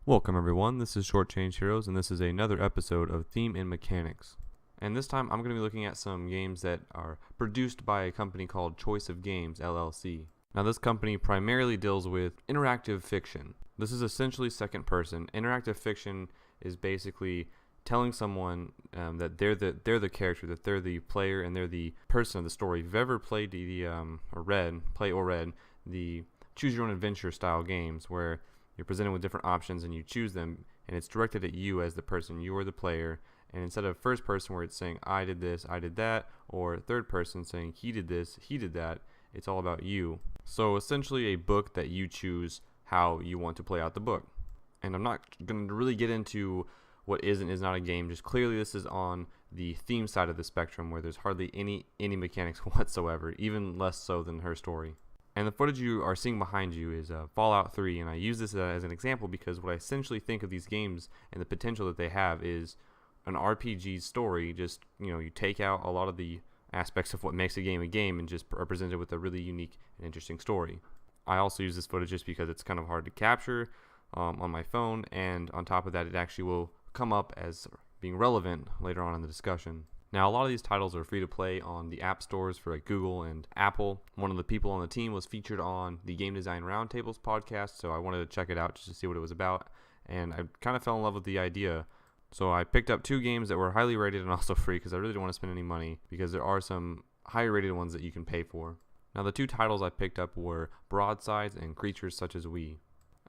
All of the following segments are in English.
Welcome everyone, this is Short Change Heroes, and this is another episode of Theme and Mechanics. And this time I'm going to be looking at some games that are produced by a company called Choice of Games LLC. Now this company primarily deals with interactive fiction. This is essentially second person. Interactive fiction is basically telling someone that they're the character, that they're the player, and they're the person of the story. If you've ever played read the choose your own adventure style games where you're presented with different options and you choose them, and it's directed at you as the person. You are the player, and instead of first person where it's saying I did this, I did that, or third person saying he did this, he did that, it's all about you. So essentially a book that you choose how you want to play out the book. And I'm not going to really get into what is and is not a game, just clearly this is on the theme side of the spectrum where there's hardly any mechanics whatsoever, even less so than Her Story. And the footage you are seeing behind you is Fallout 3, and I use this as an example because what I essentially think of these games and the potential that they have is an RPG story. Just, you take out a lot of the aspects of what makes a game and just are presented with a really unique and interesting story. I also use this footage just because it's kind of hard to capture on my phone, and on top of that, it actually will come up as being relevant later on in the discussion. Now, a lot of these titles are free to play on the app stores for Google and Apple. One of the people on the team was featured on the Game Design Roundtables podcast, so I wanted to check it out just to see what it was about, and I kind of fell in love with the idea. So I picked up two games that were highly rated and also free because I really didn't want to spend any money because there are some higher rated ones that you can pay for. Now, the two titles I picked up were Broadsides and Creatures Such as We.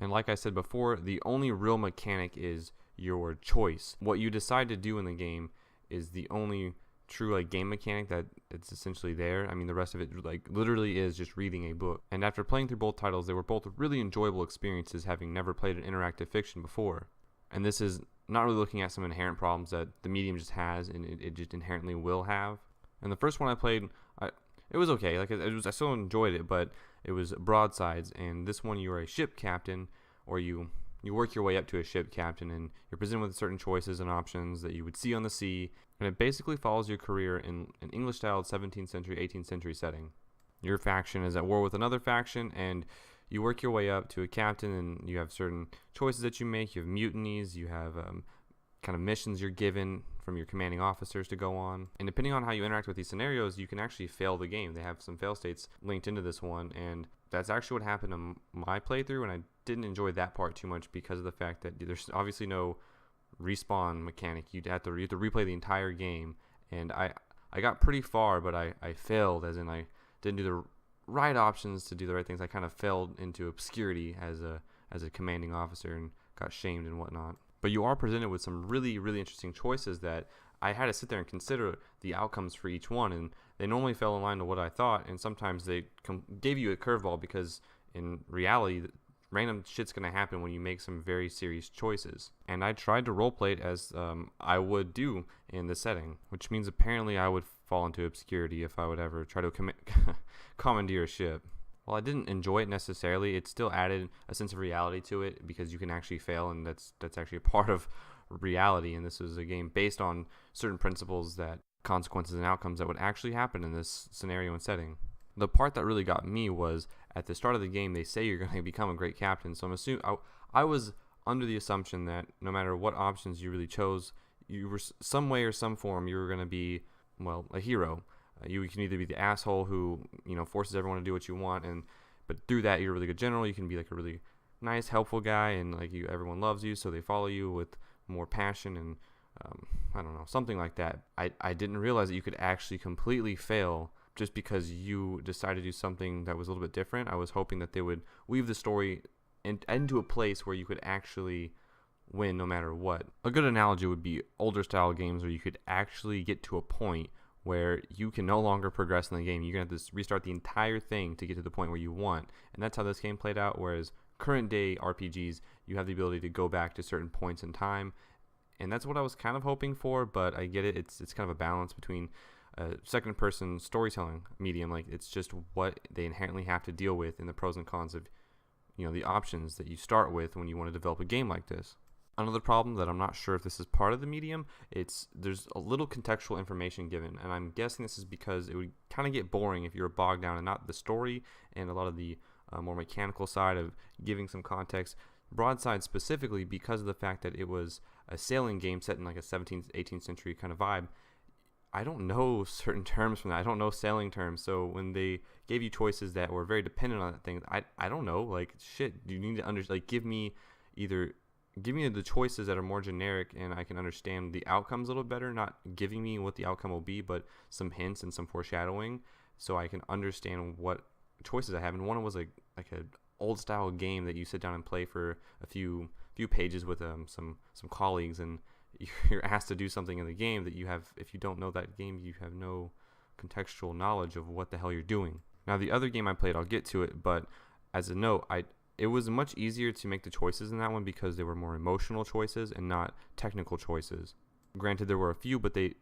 And like I said before, the only real mechanic is your choice. What you decide to do in the game is the only true game mechanic that it's essentially there. I mean, the rest of it literally is just reading a book. And after playing through both titles, they were both really enjoyable experiences, having never played an interactive fiction before. And this is not really looking at some inherent problems that the medium just has and it just inherently will have. And the first one I played, it was okay. I still enjoyed it, but it was Broadsides. And this one, you are a ship captain, or you work your way up to a ship captain, and you're presented with certain choices and options that you would see on the sea, and it basically follows your career in an English-styled 17th century, 18th century setting. Your faction is at war with another faction, and you work your way up to a captain, and you have certain choices that you make. You have mutinies, you have kind of missions you're given from your commanding officers to go on, and depending on how you interact with these scenarios, you can actually fail the game. They have some fail states linked into this one, and that's actually what happened in my playthrough, and I didn't enjoy that part too much because of the fact that there's obviously no respawn mechanic. You have to replay the entire game, and I got pretty far, but I failed, as in I didn't do the right options to do the right things. I kind of fell into obscurity as a commanding officer and got shamed and whatnot. But you are presented with some really interesting choices that I had to sit there and consider the outcomes for each one, and they normally fell in line to what I thought, and sometimes they gave you a curveball because in reality, random shit's going to happen when you make some very serious choices. And I tried to roleplay it as I would do in the setting, which means apparently I would fall into obscurity if I would ever try to commandeer a ship. While I didn't enjoy it necessarily, it still added a sense of reality to it because you can actually fail, and that's actually a part of reality. And this is a game based on certain principles, that consequences and outcomes that would actually happen in this scenario and setting. The part that really got me was at the start of the game, they say you're going to become a great captain. So I'm assuming I was under the assumption that no matter what options you really chose, you were some way or some form you were going to be, well, a hero. You can either be the asshole who forces everyone to do what you want, but through that you're a really good general. You can be like a really nice, helpful guy, and everyone loves you, so they follow you with more passion and I don't know, something like that. I didn't realize that you could actually completely fail just because you decided to do something that was a little bit different. I was hoping that they would weave the story into a place where you could actually win no matter what. A good analogy would be older style games where you could actually get to a point where you can no longer progress in the game. You're going to have to restart the entire thing to get to the point where you want. And that's how this game played out, whereas current day RPGs, you have the ability to go back to certain points in time. And that's what I was kind of hoping for, but I get it. It's kind of a balance between a second person storytelling medium. It's just what they inherently have to deal with in the pros and cons of the options that you start with when you want to develop a game like this. Another problem that I'm not sure if this is part of the medium, there's a little contextual information given, and I'm guessing this is because it would kind of get boring if you were bogged down in not the story and a lot of the more mechanical side of giving some context. Broadside specifically, because of the fact that it was a sailing game set in like a 17th, 18th century kind of vibe, I don't know certain terms from that. I don't know sailing terms. So when they gave you choices that were very dependent on that thing, I don't know. Like, shit, you need to like give me the choices that are more generic and I can understand the outcomes a little better, not giving me what the outcome will be, but some hints and some foreshadowing so I can understand what choices I have. And one was like a old style game that you sit down and play for a few pages with some colleagues, and you're asked to do something in the game that you have, if you don't know that game, you have no contextual knowledge of what the hell you're doing. Now the other game I played, I'll get to it, but as a note, it was much easier to make the choices in that one because they were more emotional choices and not technical choices. Granted, there were a few, but the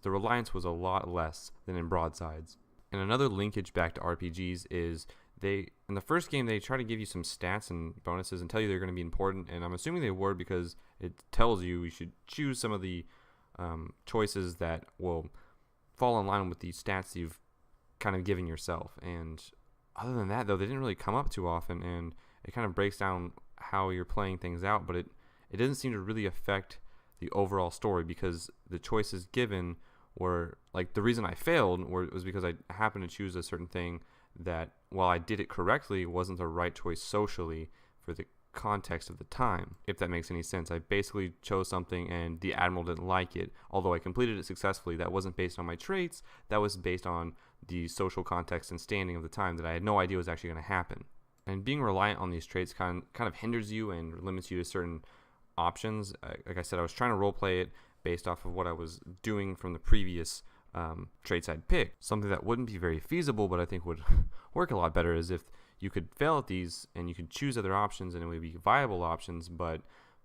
reliance was a lot less than in Broadsides. And another linkage back to RPGs is in the first game, they try to give you some stats and bonuses and tell you they're going to be important, and I'm assuming they were because it tells you should choose some of the choices that will fall in line with the stats you've kind of given yourself. And other than that, though, they didn't really come up too often, and it kind of breaks down how you're playing things out, but it doesn't seem to really affect the overall story because the choices given were, like, the reason I failed was because I happened to choose a certain thing that, while I did it correctly, wasn't the right choice socially for the context of the time, if that makes any sense. I basically chose something and the admiral didn't like it, although I completed it successfully. That wasn't based on my traits, that was based on the social context and standing of the time that I had no idea was actually going to happen. And being reliant on these traits kind of hinders you and limits you to certain options. Like I said, I was trying to roleplay it based off of what I was doing from the previous traits I'd picked. Something that wouldn't be very feasible, but I think would work a lot better, is if you could fail at these and you could choose other options and it would be viable options, but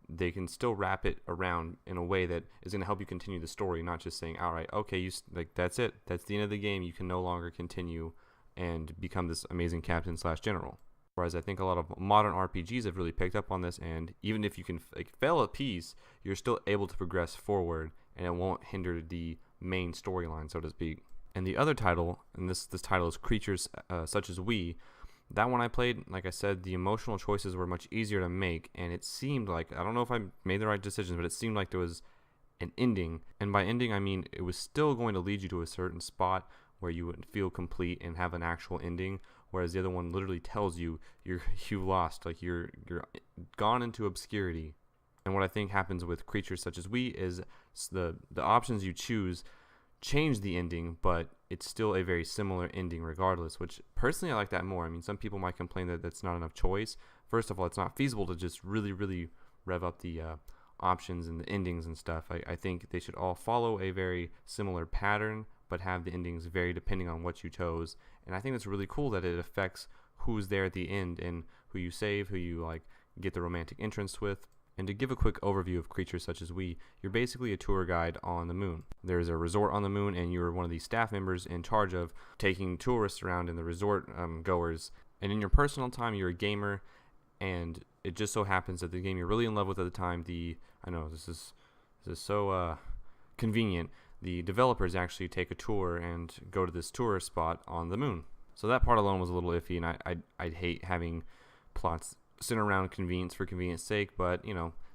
they can still wrap it around in a way that is going to help you continue the story, not just saying, all right, okay, that's it, that's the end of the game, you can no longer continue and become this amazing captain / general. Whereas I think a lot of modern RPGs have really picked up on this, and even if you can fail a piece, you're still able to progress forward and it won't hinder the main storyline, so to speak. And the other title, and this title is Creatures Such as We. That one I played, like I said, the emotional choices were much easier to make, and it seemed like, I don't know if I made the right decisions, but it seemed like there was an ending. And by ending, I mean it was still going to lead you to a certain spot where you would feel complete and have an actual ending, whereas the other one literally tells you you lost, like you're gone into obscurity. And what I think happens with Creatures Such as We is the options you choose change the ending, but it's still a very similar ending regardless, which personally I like that more. I mean, some people might complain that that's not enough choice. First of all, it's not feasible to just really, really rev up the options and the endings and stuff. I think they should all follow a very similar pattern, but have the endings vary depending on what you chose. And I think that's really cool that it affects who's there at the end and who you save, who you like get the romantic entrance with. And to give a quick overview of Creatures Such as We, you're basically a tour guide on the moon. There's a resort on the moon, and you're one of the staff members in charge of taking tourists around and the resort goers. And in your personal time, you're a gamer, and it just so happens that the game you're really in love with at the time, I know this is so convenient, the developers actually take a tour and go to this tourist spot on the moon. So that part alone was a little iffy, and I'd hate having plots center around convenience for convenience sake, but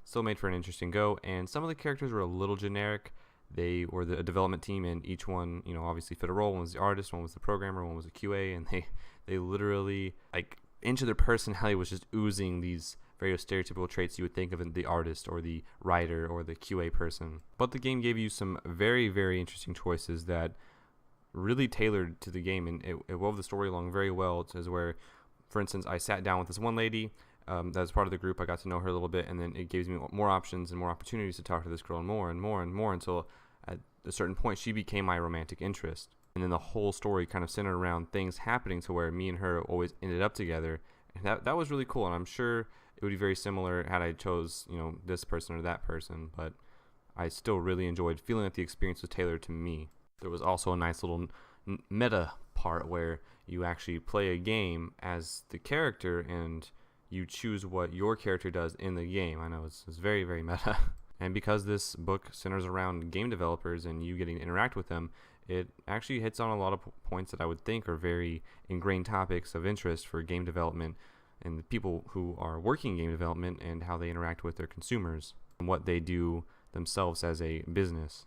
still made for an interesting go. And some of the characters were a little generic. They were the development team, and each one obviously fit a role. One was the artist, one was the programmer, one was a QA, and they literally, like, into their personality was just oozing these very stereotypical traits you would think of in the artist or the writer or the QA person. But the game gave you some very, very interesting choices that really tailored to the game, and it wove the story along very well, to where, for instance, I sat down with this one lady that was part of the group. I got to know her a little bit, and then it gives me more options and more opportunities to talk to this girl more and more and more until at a certain point she became my romantic interest. And then the whole story kind of centered around things happening to where me and her always ended up together. And that was really cool, and I'm sure it would be very similar had I chose this person or that person, but I still really enjoyed feeling that the experience was tailored to me. There was also a nice little meta part where you actually play a game as the character and you choose what your character does in the game. I know it's very, very meta. And because this book centers around game developers and you getting to interact with them, it actually hits on a lot of points that I would think are very ingrained topics of interest for game development and the people who are working in game development and how they interact with their consumers and what they do themselves as a business.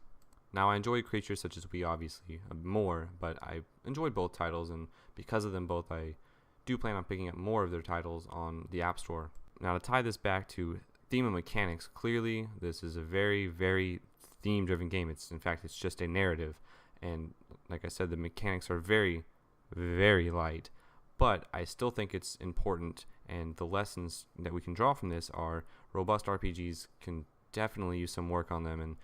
Now, I enjoy creatures such as We, obviously, more, but I enjoyed both titles, and because of them both, I do plan on picking up more of their titles on the App Store. Now, to tie this back to theme and mechanics, clearly this is a very, very theme-driven game. In fact, it's just a narrative, and like I said, the mechanics are very, very light, but I still think it's important, and the lessons that we can draw from this are robust RPGs can definitely use some work on them, and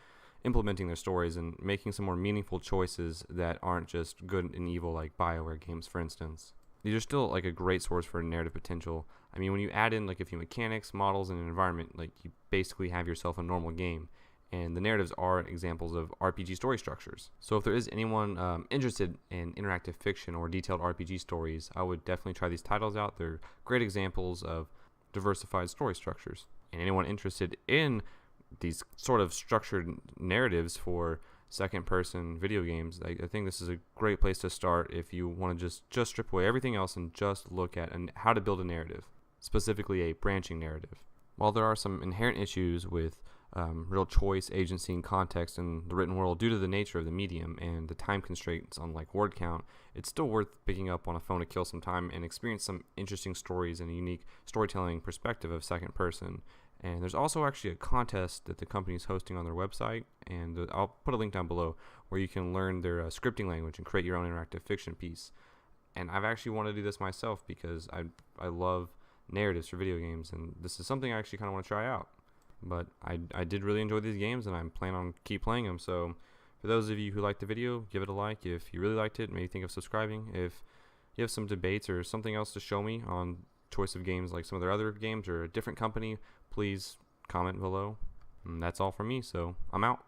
implementing their stories and making some more meaningful choices that aren't just good and evil like BioWare games, for instance. These are still like a great source for narrative potential. I mean, when you add in like a few mechanics, models, and an environment, like you basically have yourself a normal game. And the narratives are examples of RPG story structures. So if there is anyone interested in interactive fiction or detailed RPG stories, I would definitely try these titles out. They're great examples of diversified story structures. And anyone interested in these sort of structured narratives for second-person video games, I think this is a great place to start if you want to just strip away everything else and just look at how to build a narrative, specifically a branching narrative. While there are some inherent issues with real choice, agency, and context in the written world due to the nature of the medium and the time constraints on like word count, it's still worth picking up on a phone to kill some time and experience some interesting stories and a unique storytelling perspective of second person. And there's also actually a contest that the company is hosting on their website, and I'll put a link down below where you can learn their scripting language and create your own interactive fiction piece. And I've actually wanted to do this myself because I love narratives for video games, and this is something I actually kind of want to try out. But I did really enjoy these games, and I plan on keep playing them. So for those of you who liked the video, give it a like. If you really liked it, maybe think of subscribing. If you have some debates or something else to show me on Choice of Games, like some of their other games or a different company, please comment below. And that's all from me, so I'm out.